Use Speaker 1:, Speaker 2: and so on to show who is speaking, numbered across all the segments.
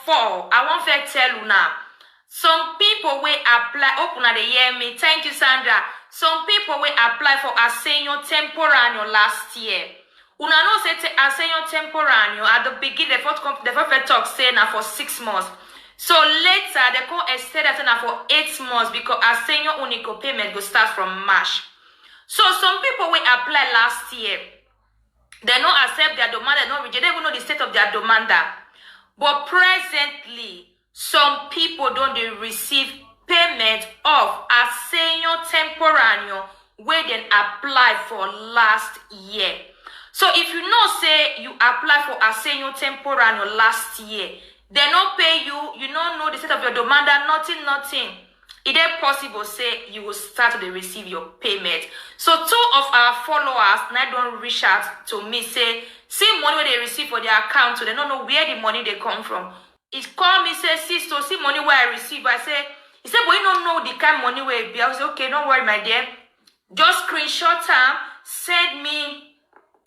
Speaker 1: 4, I want to tell you now. Some people will apply. Open at the hear me. Thank you, Sandra. Some people will apply for Asenyo temporaneo last year. Una know say Asenyo temporaneo at the beginning. The first talk say now for 6 months. So later they can extend that now for 8 months because Asenyo Unico payment will start from March. So some people will apply last year. They don't accept their demand. They don't reject. They don't even know the state of their demand. But presently, some people don't receive payment of Asenyo temporaneo where they apply for last year. So if you know say you apply for Asenyo temporaneo last year, they don't pay you, you don't know the state of your demand, nothing. It is possible say you will start to receive your payment. So 2 of our followers now don't reach out to me say, see money where they receive for their account, so they don't know where the money they come from. It call me say, sister, see money where I receive. I say, he said, but you don't know the kind of money where it be. I say, okay, don't worry, my dear. Just screenshot them, send me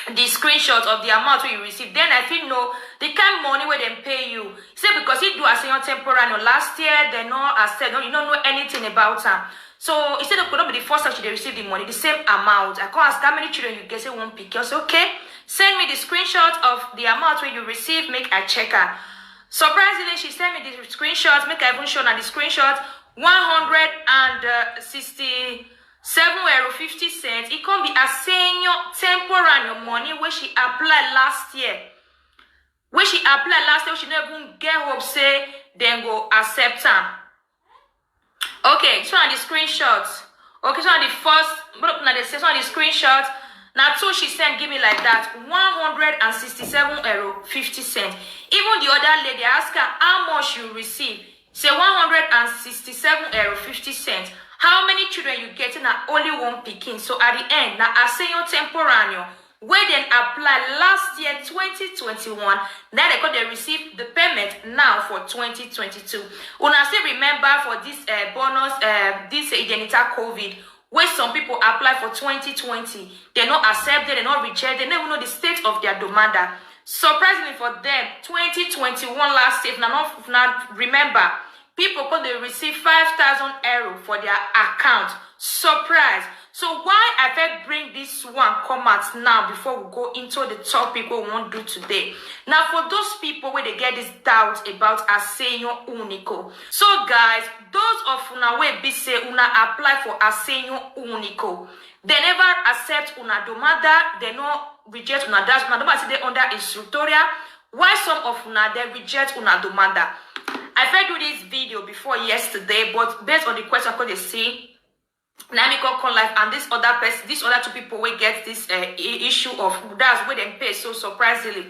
Speaker 1: the screenshot of the amount where you receive. Then I feel know the kind of money where they pay you. He said, because he do Asenyo temporaneo last year, they know I said, no, you don't know anything about them. So he said, it could not be the first time they receive the money, the same amount. I can't ask how many children you get, say one pick. I say, okay, send me the screenshot of the amount where you receive, make a checker. Surprisingly, she sent me the screenshots, make I even show now the screenshot, 167.50 €. It can be Asenyo temporaneo money where she applied last year. Where she never even get hope say then go accept her. Okay, so on the screenshots. Okay, so on the first, but now the screenshots. Now, 2 she sent, give me like that, 167.50 €. Even the other lady asked her how much you receive. Say 167.50 €. How many children you getting? Now only one picking. So at the end, now Asenyo temporaneo, where then apply last year 2021, now they receive the payment now for 2022. Una still remember for this bonus, this Identita COVID. Where some people apply for 2020, they not accept it, they not reject, they never know the state of their demand. Surprisingly for them, 2021 last year, now remember, people could they receive 5,000 € for their account. Surprise. So why I felt bring this one come out now before we go into the topic we want to do today. Now for those people where they get this doubt about Asenyo Unico. So guys, those of una where be say una apply for Asenyo Unico, they never accept una domanda, they no reject una dash, una domanda they under instructoria. Why some of una they reject una domanda? I tried to do this video before yesterday, but based on the question because they see now me call life and this other person, these other 2 people will get this issue of that's where they pay so surprisingly.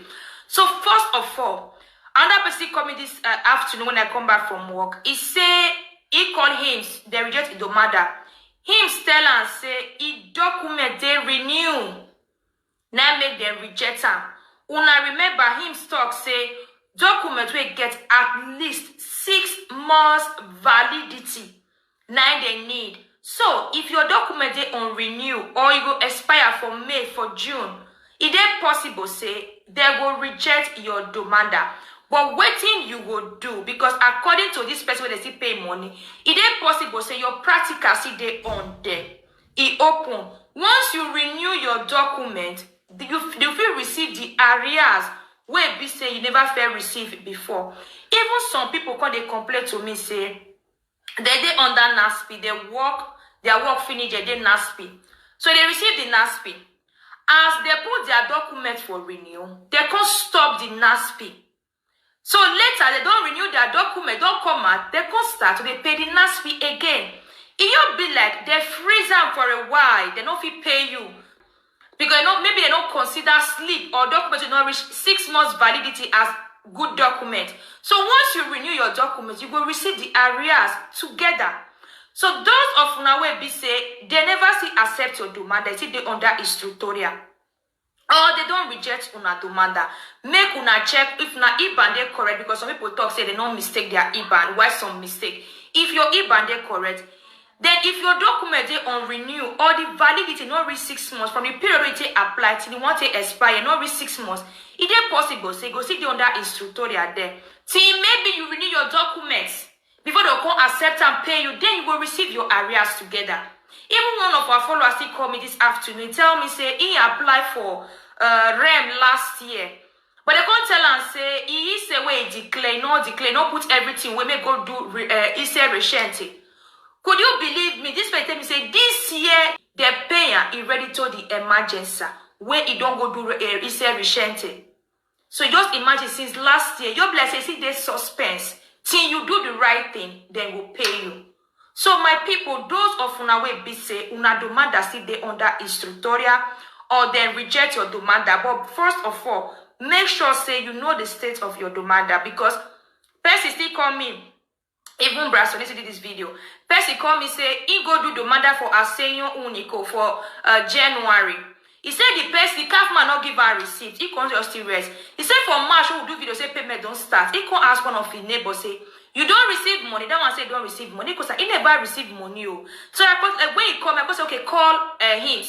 Speaker 1: So first of all, another person called me this afternoon when I come back from work. He say he called him, they reject the domanda. Him tell and say he document they renew. Now make them reject him. Una remember him talk say document will get at least 6 months validity. Now they need. So if your document is on renew or it will expire for May, for June, it is possible say they will reject your domanda. But waiting you will do because according to this person when they still pay money, it is possible say your practical see they on there. It open. Once you renew your document, you will receive the arrears where be say you never fair receive before. Even some people come they complain to me say they under NASPI, their work finish, they NASPI. So they receive the NASPI. As they put their document for renewal, they can't stop the NASPI. So later they don't renew their document, don't come out, they can't start, they pay the NASPI again. It will be like they freeze them for a while, they don't feel pay you. Because maybe they don't consider sleep or document will not reach 6 months validity as good document. So once you renew your document, you will receive the arrears together. So those of una wey be say they never see accept your demand, they see they under instructoria. Or they don't reject una domanda. Make una check if na IBAN they correct because some people talk say they don't mistake their IBAN. Why some mistake? If your IBAN they correct, then if your document they on renew or the validity not reach 6 months from the period it apply till you want to expire, not reach 6 months, it is possible say go see the under instructoria there till maybe you renew your documents before they'll come accept and pay you, then you will receive your arrears together. Even one of our followers still called me this afternoon, tell me, say, he applied for REM last year. But they can't tell and say, he is the way he declare, not put everything, we may go do, he said, Reshente. Could you believe me? This person say, this year, the payer, he ready to the emergency, where he don't go do, he said, Reshente. So just imagine, since last year, your blessing, see this suspense. Till you do the right thing, then we'll pay you. So my people, those of una way be say, una demanda still they under instructoria, or then reject your demanda. But first of all, make sure say you know the state of your demanda, because person still call me, even Brasson did this video. Person call me say, he go do demanda for Asenyo Unico for January. He said the calf man not give her receipt. He can't just still rest. He said for March, who will do video, say payment don't start. He can't ask one of his neighbors, say, you don't receive money. That one say don't receive money because he never receive money. So when he call me, I say, okay, call him.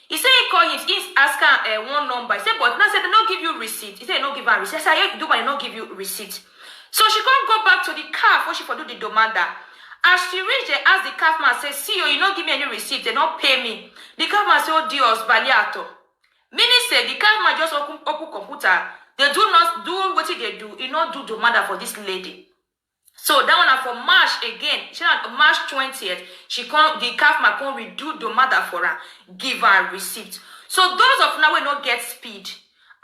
Speaker 1: He said he call him. He's asking one number. He said, but now said they don't give you receipt. He said they don't give her receipt. I said, I do, but they don't give you receipt. So she can't go back to the calf when she for do the demanda. As she reached there, asked the calf man, say, see you don't give me any receipt, they don't pay me. The calf man say, oh Dios, baliato. Meaning say the calf man just open computer. They do not do what they do. He not do demanda for this lady. So that one for March again, she had March 20th, the calf man can redo demanda for her, give her a receipt. So those of now will not get speed.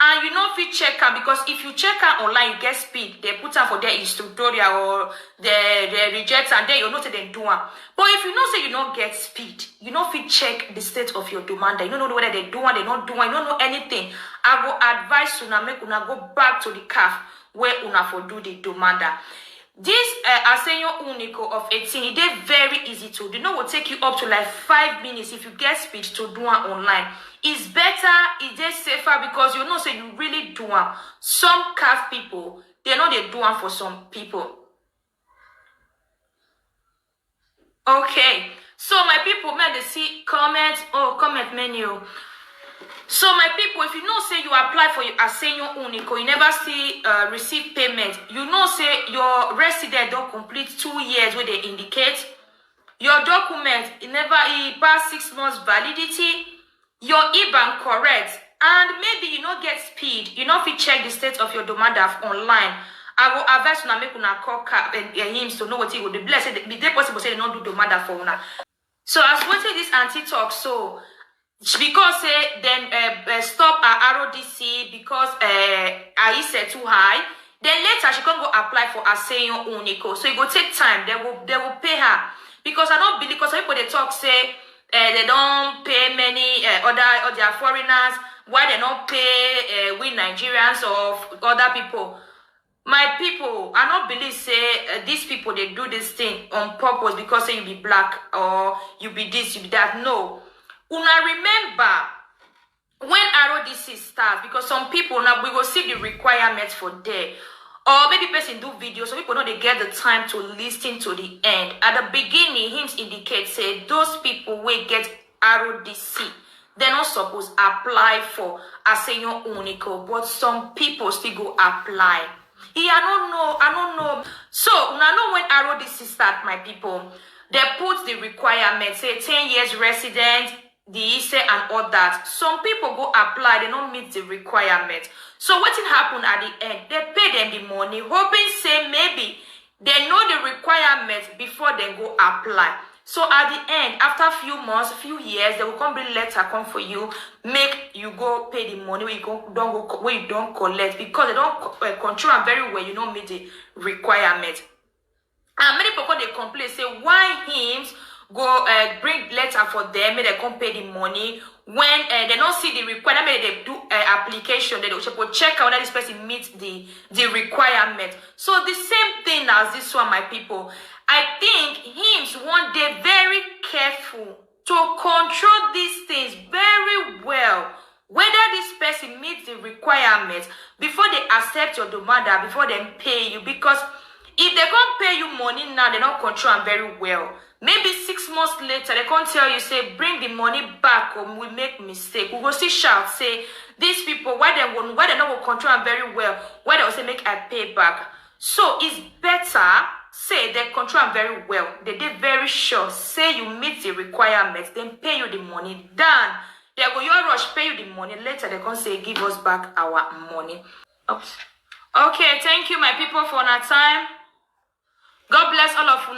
Speaker 1: And you know if you check her, because if you check her online, you get speed. They put her for their instructoria or the reject, and then you know they do her. But if you know say you don't get speed, you know if you check the state of your demand, you don't know whether they do one, they not do one, you don't know anything. I will advise una make una go back to the calf where una for do the demander. This Asenyo Unico of 18, it is very easy to do. You know, will take you up to like 5 minutes if you get speed to do one online. It's better, it is safer, because you know, say you really do one. Some calf people, they know they do one for some people. Okay, so my people, may they see comment, comment menu. So my people, if you know say you apply for your Asenyo Unico, you never see receive payment, you know say your resident don't complete 2 years where they indicate, your document it pass 6 months validity, your IBAN correct, and maybe you not get speed, you know if you check the state of your demand online, I will advise you to make una call cap and him to know what he would be blessed. Be possible say they not do demand for una. So as what this anti talk, so because then stop her RODC because I said too high. Then later she can go apply for Asenyo Unico. So it will take time. They will pay her, because I don't believe, because some people they talk say they don't pay many other foreigners. Why they don't pay we Nigerians or other people? My people, I don't believe say these people they do this thing on purpose because say you be black or you be this, you be that. No. Una remember when RODC starts, because some people now we will see the requirements for there, or maybe person do videos, so people know they get the time to listen to the end. At the beginning, him indicate say those people will get RODC, they're not supposed to apply for Asenyo Unico, but some people still go apply. Yeah, I don't know. So una know when RODC start, my people, they put the requirement, say 10 years resident, the ISE and all that. Some people go apply, they don't meet the requirement. So what will happen at the end? They pay them the money, hoping say maybe they know the requirement before they go apply. So at the end, after a few months, a few years, they will come bring letter come for you, make you go pay the money where you don't collect, because they don't control them very well. You don't meet the requirement. And many people they complain, say why him go bring letter for them, may they come pay the money when they don't see the requirement, maybe they do application, they will check out whether this person meets the requirement. So the same thing as this one, my people. I think him one day very careful to control these things very well, whether this person meets the requirement before they accept your demand, before they pay you, because if they can't pay you money now, they don't control them very well. Maybe 6 months later, they can't tell you, say, bring the money back or we make mistake. We will see shout, say, these people, why they not control them very well, why they will say, make I pay back. So it's better, say they control am very well. They did very sure. Say you meet the requirements, then pay you the money. Done. They go your rush, pay you the money. Later they can say give us back our money. Oops. Okay, thank you, my people, for our time. God bless all of you.